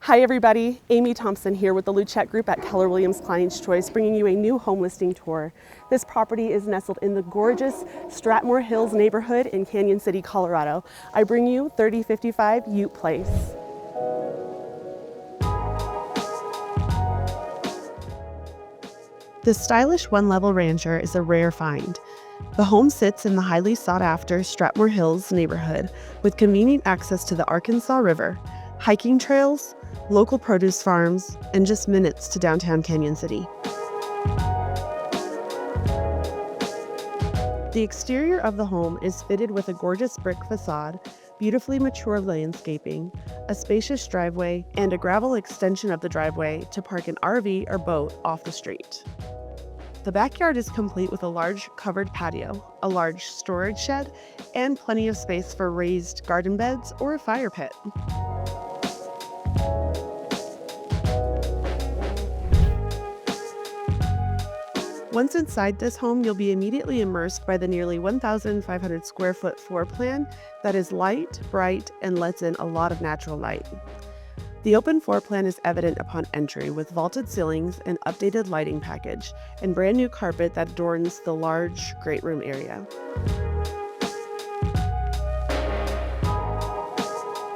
Hi everybody, Amy Thompson here with the Luchette Group at Keller Williams Client's Choice, bringing you a new home listing tour. This property is nestled in the gorgeous Stratmoor Hills neighborhood in Canon City, Colorado. I bring you 3055 Ute Place. This stylish one-level rancher is a rare find. The home sits in the highly sought-after Stratmoor Hills neighborhood with convenient access to the Arkansas River, hiking trails, local produce farms, and just minutes to downtown Canon City. The exterior of the home is fitted with a gorgeous brick facade, beautifully mature landscaping, a spacious driveway, and a gravel extension of the driveway to park an RV or boat off the street. The backyard is complete with a large covered patio, a large storage shed, and plenty of space for raised garden beds or a fire pit. Once inside this home, you'll be immediately immersed by the nearly 1,500 square foot floor plan that is light, bright, and lets in a lot of natural light. The open floor plan is evident upon entry with vaulted ceilings, an updated lighting package, and brand new carpet that adorns the large great room area.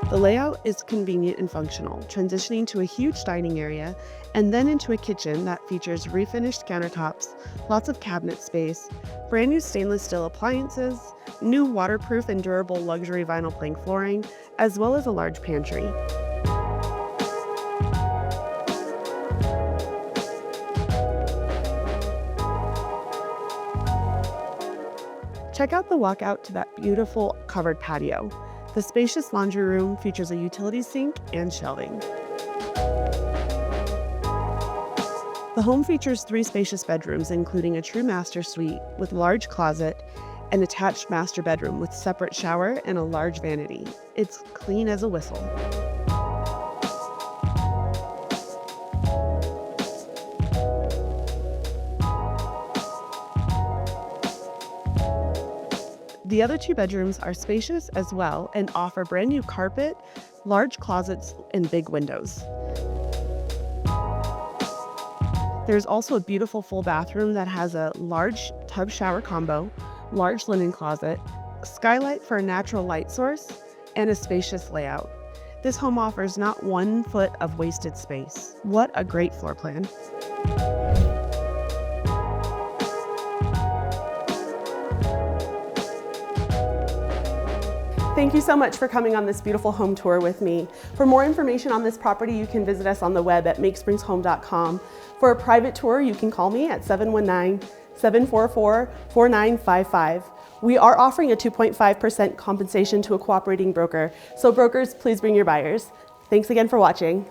The layout is convenient and functional, transitioning to a huge dining area and then into a kitchen that features refinished countertops, lots of cabinet space, brand new stainless steel appliances, new waterproof and durable luxury vinyl plank flooring, as well as a large pantry. Check out the walkout to that beautiful covered patio. The spacious laundry room features a utility sink and shelving. The home features 3 spacious bedrooms, including a true master suite with a large closet, an attached master bedroom with separate shower and a large vanity. It's clean as a whistle. The other 2 bedrooms are spacious as well and offer brand new carpet, large closets, and big windows. There's also a beautiful full bathroom that has a large tub shower combo, large linen closet, skylight for a natural light source, and a spacious layout. This home offers not 1 foot of wasted space. What a great floor plan. Thank you so much for coming on this beautiful home tour with me. For more information on this property, you can visit us on the web at makespringshome.com. For a private tour, you can call me at 719-744-4955. We are offering a 2.5% compensation to a cooperating broker, so brokers, please bring your buyers. Thanks again for watching.